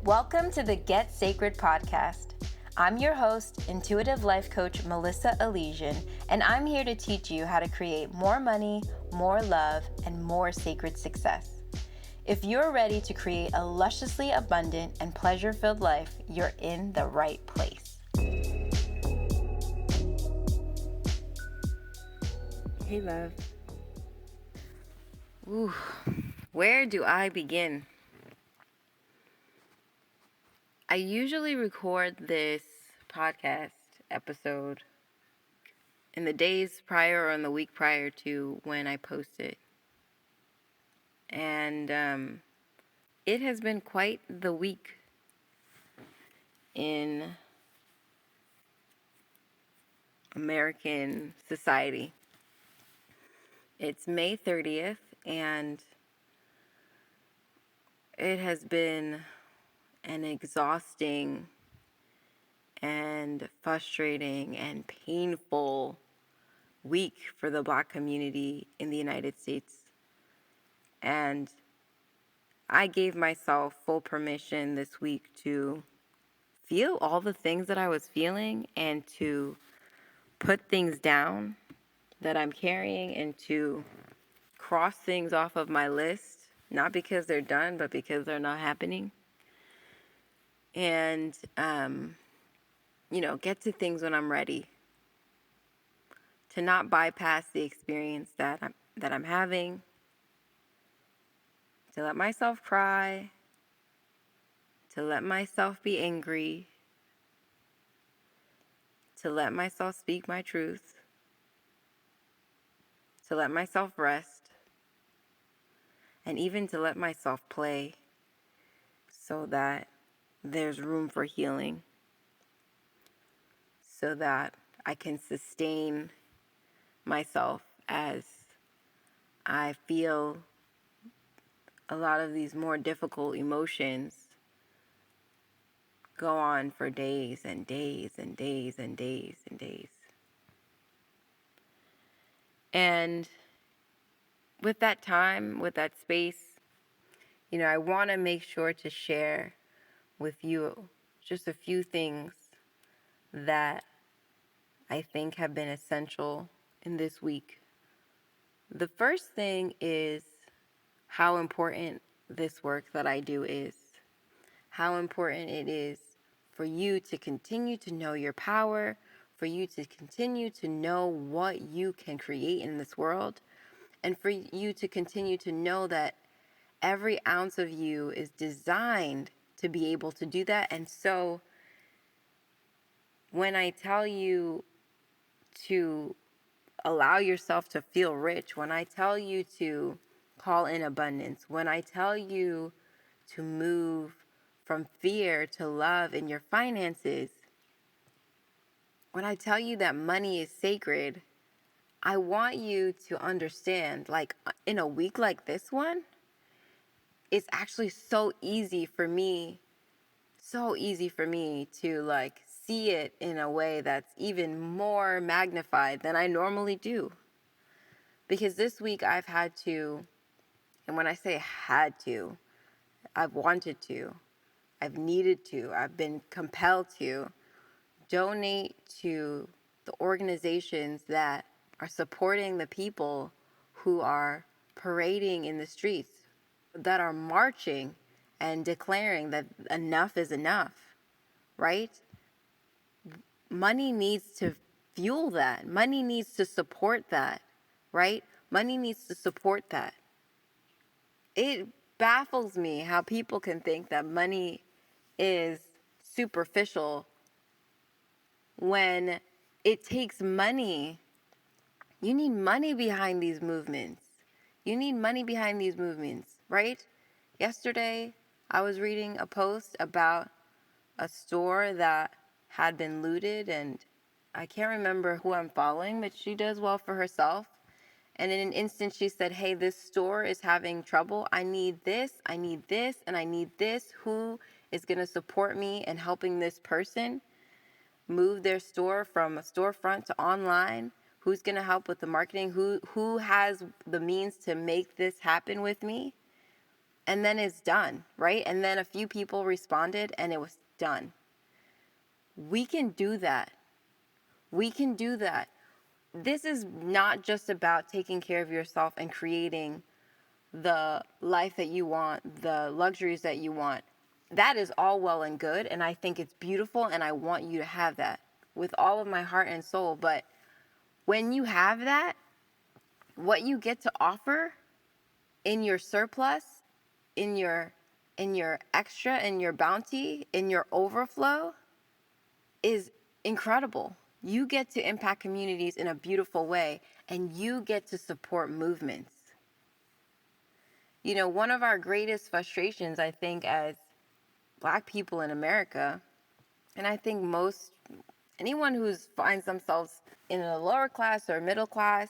Welcome to the Get Sacred podcast. I'm your host, intuitive life coach Melissa Elysian, and I'm here to teach you how to create more money, more love, and more sacred success. If you're ready to create a lusciously abundant and pleasure-filled life, you're in the right place. Hey, love. Ooh, where do I begin? I usually record this podcast episode in the days prior or in the week prior to when I post it. And it has been quite the week in American society. It's May 30th, and it has been an exhausting and frustrating and painful week for the Black community in the United States. And I gave myself full permission this week to feel all the things that I was feeling and to put things down that I'm carrying and to cross things off of my list, not because they're done, but because they're not happening. And, get to things when I'm ready. To not bypass the experience that I'm having. To let myself cry. To let myself be angry. To let myself speak my truth. To let myself rest. And even to let myself play so that there's room for healing. So that I can sustain myself as I feel a lot of these more difficult emotions go on for days and days and days and days and days. And with that time, with that space, I want to make sure to share with you just a few things that I think have been essential in this week. The first thing is how important this work that I do is. How important it is for you to continue to know your power, for you to continue to know what you can create in this world, and for you to continue to know that every ounce of you is designed to be able to do that. And so when I tell you to allow yourself to feel rich, when I tell you to call in abundance, when I tell you to move from fear to love in your finances, when I tell you that money is sacred, I want you to understand, like in a week like this one, it's actually so easy for me to like see it in a way that's even more magnified than I normally do. Because this week I've had to, and when I say had to, I've wanted to, I've needed to, I've been compelled to donate to the organizations that are supporting the people who are parading in the streets, that are marching and declaring that enough is enough, right? Money needs to fuel that. Money needs to support that, right? Money needs to support that. It baffles me how people can think that money is superficial when it takes money. You need money behind these movements. You need money behind these movements, right? Yesterday, I was reading a post about a store that had been looted, and I can't remember who I'm following, but she does well for herself. And in an instant, she said, hey, this store is having trouble. I need this, and I need this. Who is going to support me in helping this person move their store from a storefront to online? Who's going to help with the marketing? Who has the means to make this happen with me? and then it's done, right? And then a few people responded and it was done. We can do that. We can do that. This is not just about taking care of yourself and creating the life that you want, the luxuries that you want. That is all well and good, and I think it's beautiful, and I want you to have that with all of my heart and soul. But when you have that, what you get to offer in your surplus, in your extra, in your bounty, in your overflow is incredible. You get to impact communities in a beautiful way, and you get to support movements. You know, one of our greatest frustrations, I think, as Black people in America, and I think anyone who finds themselves in a lower class or middle class,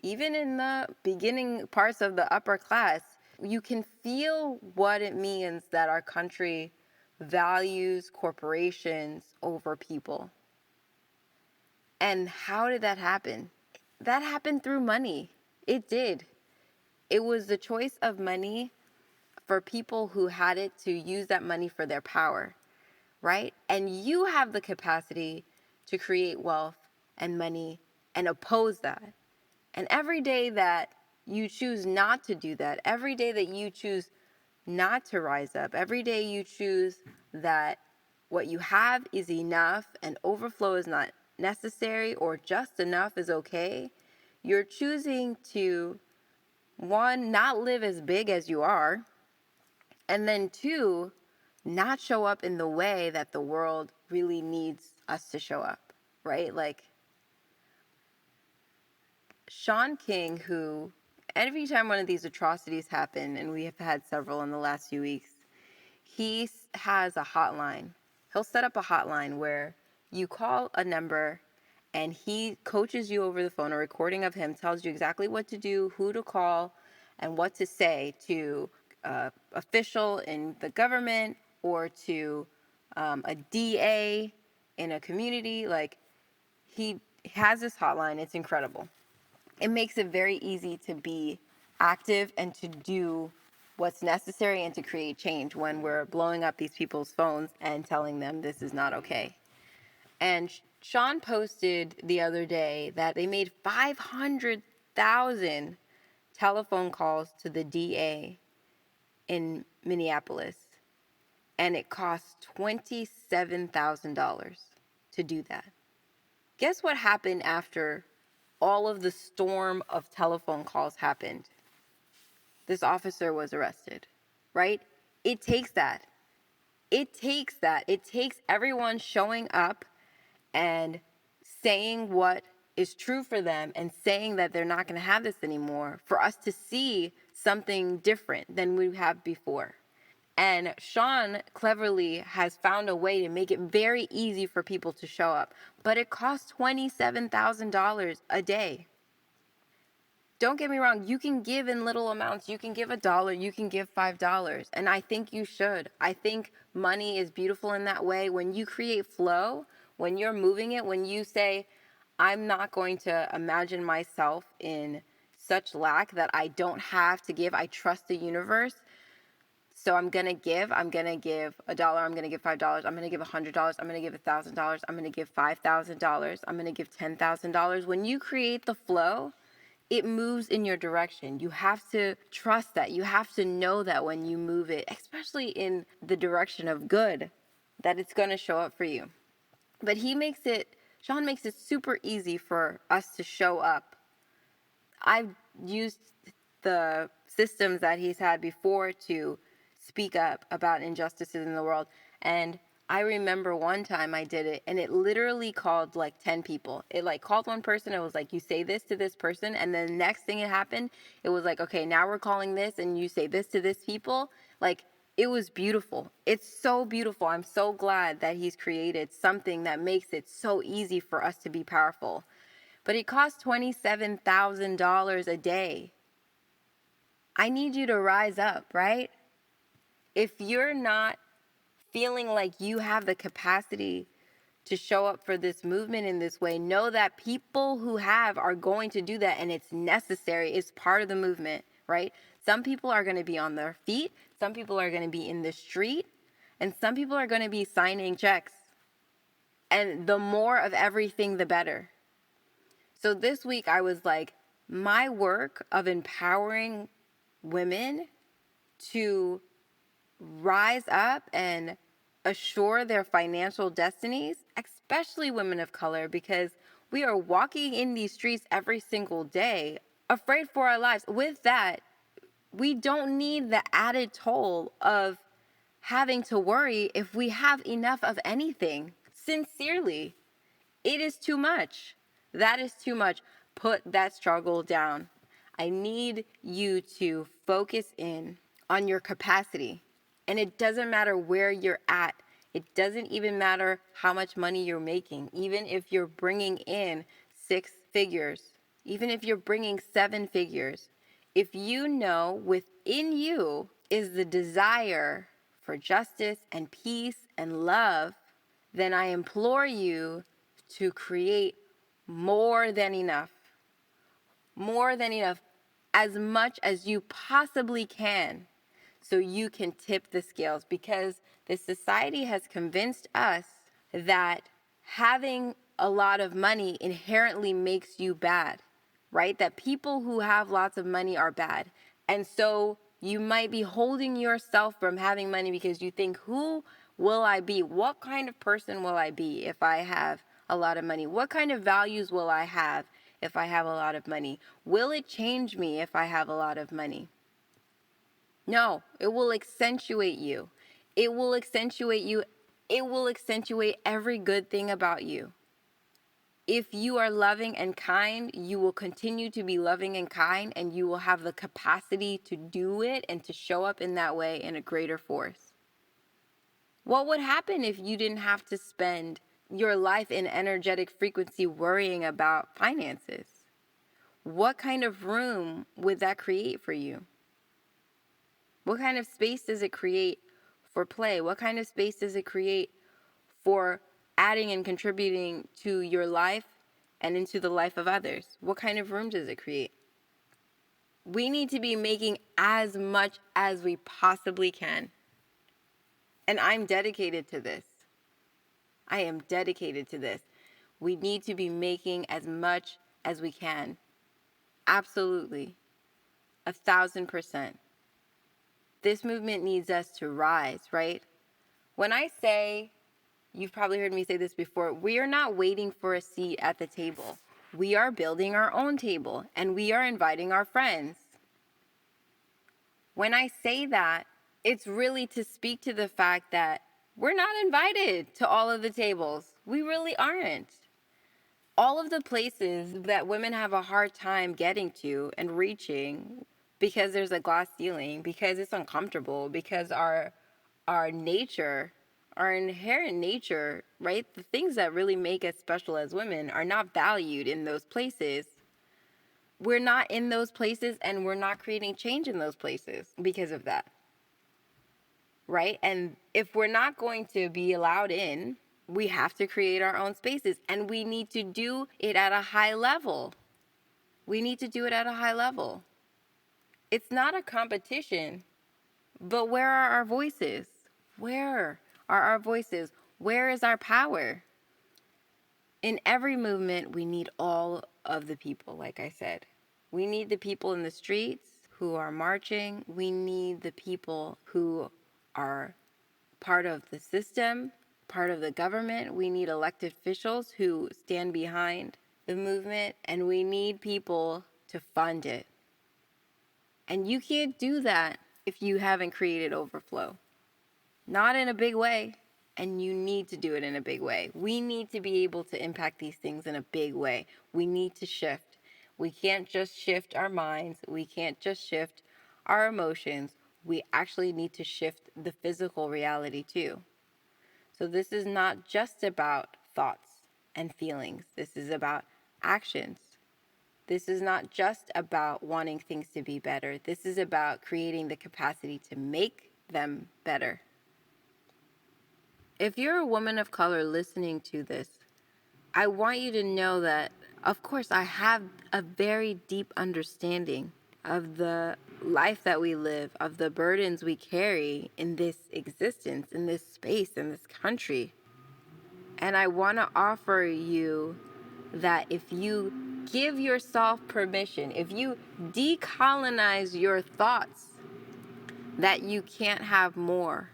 even in the beginning parts of the upper class, you can feel what it means that our country values corporations over people. And how did that happen? That happened through money. It did. It was the choice of money for people who had it to use that money for their power, right? And you have the capacity to create wealth and money and oppose that. And every day that you choose not to do that, every day that you choose not to rise up, every day you choose that what you have is enough and overflow is not necessary or just enough is okay, you're choosing to, one, not live as big as you are, and then two, not show up in the way that the world really needs us to show up, right? Like Sean King, who every time one of these atrocities happen, and we have had several in the last few weeks, he has a hotline. He'll set up a hotline where you call a number and he coaches you over the phone. A recording of him tells you exactly what to do, who to call, and what to say to official in the government or to a DA in a community. Like, he has this hotline. It's incredible. It makes it very easy to be active and to do what's necessary and to create change when we're blowing up these people's phones and telling them this is not okay. And Sean posted the other day that they made 500,000 telephone calls to the DA in Minneapolis, and it cost $27,000 to do that. Guess what happened after all of the storm of telephone calls happened? This officer was arrested, right? It takes that. It takes that. It takes everyone showing up and saying what is true for them and saying that they're not going to have this anymore for us to see something different than we have before. And Sean cleverly has found a way to make it very easy for people to show up, but it costs $27,000 a day. Don't get me wrong, you can give in little amounts. You can give $1, you can give $5, and I think you should. I think money is beautiful in that way. When you create flow, when you're moving it, when you say, I'm not going to imagine myself in such lack that I don't have to give, I trust the universe. So I'm going to give $1, I'm going to give $5, I'm going to give $100, I'm going to give $1,000, I'm going to give $5,000, I'm going to give $10,000. When you create the flow, it moves in your direction. You have to trust that. You have to know that when you move it, especially in the direction of good, that it's going to show up for you. But Sean makes it super easy for us to show up. I've used the systems that he's had before to speak up about injustices in the world. And I remember one time I did it and it literally called like 10 people. It like called one person. It was like, you say this to this person. And then the next thing it happened, it was like, okay, now we're calling this and you say this to this people. Like, it was beautiful. It's so beautiful. I'm so glad that he's created something that makes it so easy for us to be powerful. But it costs $27,000 a day. I need you to rise up, right? If you're not feeling like you have the capacity to show up for this movement in this way, know that people who have are going to do that, and it's necessary. It's part of the movement, right? Some people are going to be on their feet, some people are going to be in the street, and some people are going to be signing checks. And the more of everything, the better. So this week I was like, my work of empowering women to rise up and assure their financial destinies, especially women of color, because we are walking in these streets every single day, afraid for our lives. With that, we don't need the added toll of having to worry if we have enough of anything. Sincerely, it is too much. That is too much. Put that struggle down. I need you to focus in on your capacity. And it doesn't matter where you're at. It doesn't even matter how much money you're making. Even if you're bringing in 6 figures, even if you're bringing 7 figures, if you know within you is the desire for justice and peace and love, then I implore you to create more than enough, more than enough, as much as you possibly can, so you can tip the scales. Because the society has convinced us that having a lot of money inherently makes you bad, right? That people who have lots of money are bad. And so you might be holding yourself from having money because you think, who will I be? What kind of person will I be if I have a lot of money? What kind of values will I have if I have a lot of money? Will it change me if I have a lot of money? No, it will accentuate you. It will accentuate you. It will accentuate every good thing about you. If you are loving and kind, you will continue to be loving and kind, and you will have the capacity to do it and to show up in that way in a greater force. What would happen if you didn't have to spend your life in energetic frequency worrying about finances? What kind of room would that create for you? What kind of space does it create for play? What kind of space does it create for adding and contributing to your life and into the life of others? What kind of room does it create? We need to be making as much as we possibly can. And I'm dedicated to this. I am dedicated to this. We need to be making as much as we can. Absolutely. 1,000%. This movement needs us to rise, right? When I say, you've probably heard me say this before, we are not waiting for a seat at the table. We are building our own table, and we are inviting our friends. When I say that, it's really to speak to the fact that we're not invited to all of the tables. We really aren't. All of the places that women have a hard time getting to and reaching because there's a glass ceiling, because it's uncomfortable, because our nature, our inherent nature, right? The things that really make us special as women are not valued in those places. We're not in those places, and we're not creating change in those places because of that, right? And if we're not going to be allowed in, we have to create our own spaces, and we need to do it at a high level. We need to do it at a high level. It's not a competition, but where are our voices? Where are our voices? Where is our power? In every movement, we need all of the people, like I said. We need the people in the streets who are marching. We need the people who are part of the system, part of the government. We need elected officials who stand behind the movement, and we need people to fund it. And you can't do that if you haven't created overflow. Not in a big way, and you need to do it in a big way. We need to be able to impact these things in a big way. We need to shift. We can't just shift our minds. We can't just shift our emotions. We actually need to shift the physical reality too. So this is not just about thoughts and feelings. This is about actions. This is not just about wanting things to be better. This is about creating the capacity to make them better. If you're a woman of color listening to this, I want you to know that, of course, I have a very deep understanding of the life that we live, of the burdens we carry in this existence, in this space, in this country. And I want to offer you that if you give yourself permission, if you decolonize your thoughts that you can't have more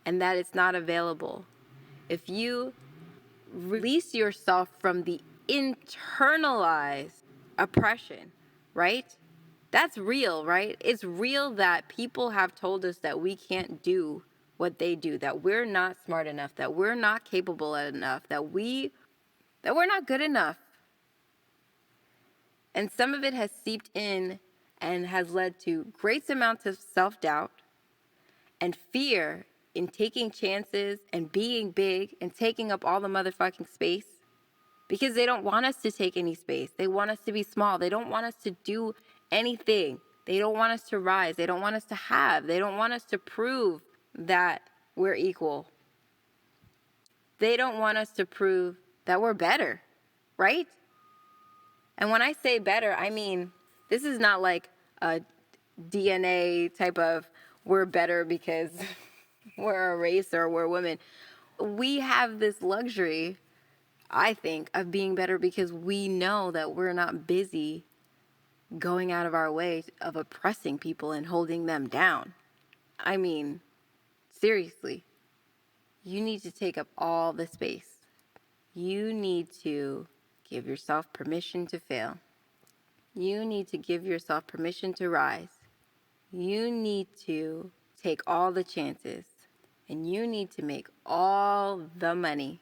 and that it's not available, if you release yourself from the internalized oppression, right? That's real, right? It's real that people have told us that we can't do what they do, that we're not smart enough, that we're not capable enough, that we're not good enough. And some of it has seeped in and has led to great amounts of self-doubt and fear in taking chances and being big and taking up all the motherfucking space, because they don't want us to take any space. They want us to be small. They don't want us to do anything. They don't want us to rise. They don't want us to have. They don't want us to prove that we're equal. They don't want us to prove that we're better, right? And when I say better, I mean, this is not like a DNA type of we're better because we're a race or we're women. We have this luxury, I think, of being better because we know that we're not busy going out of our way of oppressing people and holding them down. I mean, seriously, you need to take up all the space. You need to give yourself permission to fail. You need to give yourself permission to rise. You need to take all the chances. And you need to make all the money.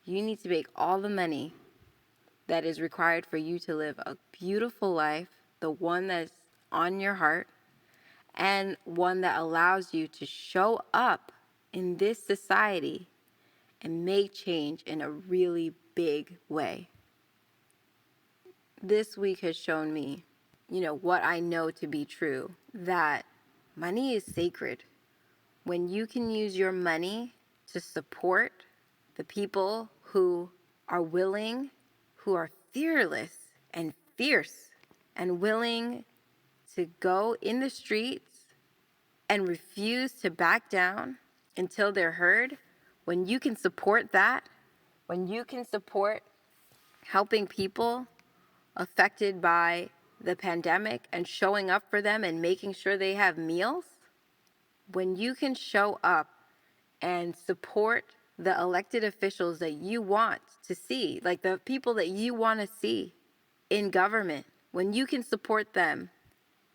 You need to make all the money that is required for you to live a beautiful life, the one that's on your heart, and one that allows you to show up in this society and make change in a really big way. This week has shown me, what I know to be true, that money is sacred. When you can use your money to support the people who are willing, who are fearless and fierce and willing to go in the streets and refuse to back down until they're heard, when you can support that, when you can support helping people affected by the pandemic and showing up for them and making sure they have meals, when you can show up and support the elected officials that you want to see, like the people that you want to see in government, when you can support them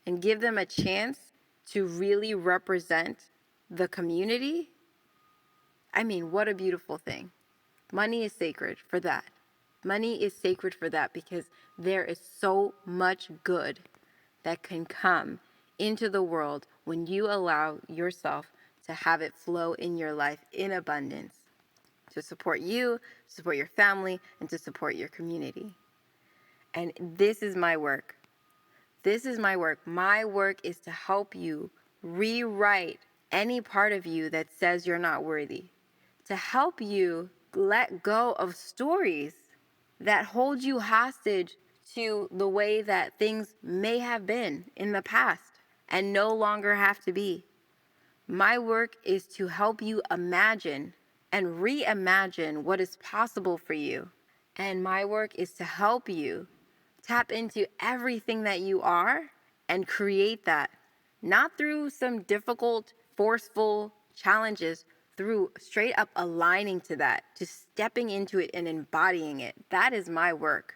and give them a chance to really represent the community, I mean, what a beautiful thing. Money is sacred for that. Money is sacred for that because there is so much good that can come into the world when you allow yourself to have it flow in your life in abundance, to support you, to support your family, and to support your community. And this is my work. This is my work. My work is to help you rewrite any part of you that says you're not worthy, to help you let go of stories that hold you hostage to the way that things may have been in the past and no longer have to be. My work is to help you imagine and reimagine what is possible for you. And my work is to help you tap into everything that you are and create that, not through some difficult, forceful challenges, through straight up aligning to that, to stepping into it and embodying it. That is my work.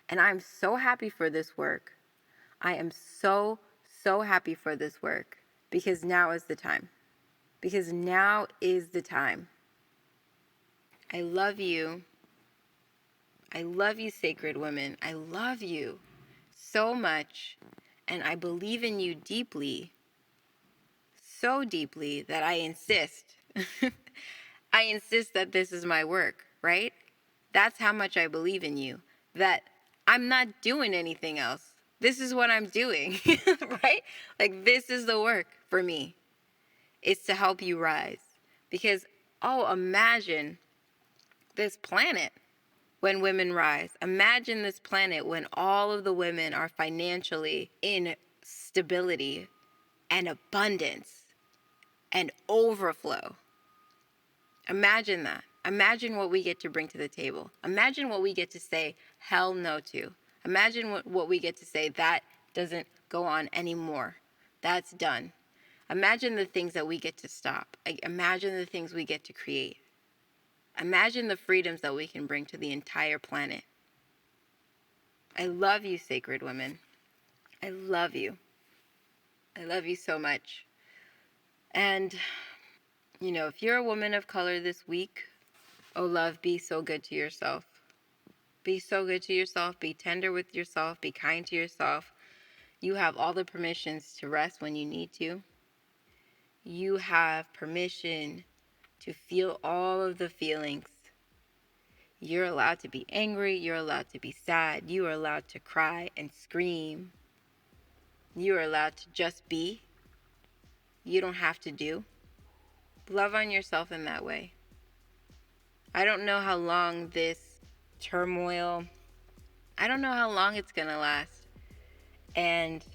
And I'm so happy for this work. I am so, so happy for this work because now is the time. Because now is the time. I love you. I love you, sacred women. I love you so much. And I believe in you deeply, so deeply that I insist. I insist that this is my work, right? That's how much I believe in you, that I'm not doing anything else. This is what I'm doing, right? Like, this is the work for me. It's to help you rise. Because, imagine this planet when women rise. Imagine this planet when all of the women are financially in stability and abundance and overflow. Imagine that. Imagine what we get to bring to the table. Imagine what we get to say hell no to. Imagine what we get to say that doesn't go on anymore. That's done. Imagine the things that we get to stop. Imagine the things we get to create. Imagine the freedoms that we can bring to the entire planet. I love you, sacred women. I love you. I love you so much. And, if you're a woman of color this week, oh, love, be so good to yourself. Be so good to yourself. Be tender with yourself. Be kind to yourself. You have all the permissions to rest when you need to. You have permission to feel all of the feelings. You're allowed to be angry. You're allowed to be sad. You are allowed to cry and scream. You are allowed to just be. You don't have to do. Love on yourself in that way. I don't know how long this turmoil, I don't know how long it's going to last. And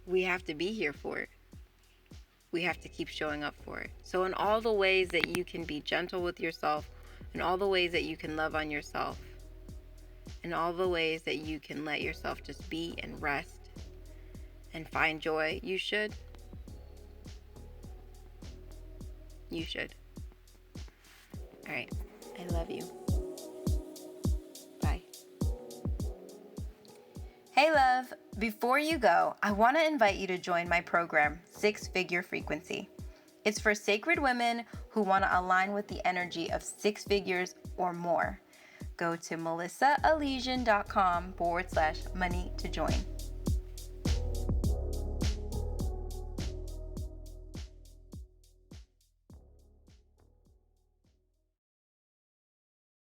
we have to be here for it. We have to keep showing up for it. So in all the ways that you can be gentle with yourself, in all the ways that you can love on yourself, in all the ways that you can let yourself just be and rest and find joy, you should. You should. All right. I love you. Bye. Hey, love. Before you go, I want to invite you to join my program, 6 Figure Frequency. It's for sacred women who want to align with the energy of 6 figures or more. Go to melissaalesian.com/money to join.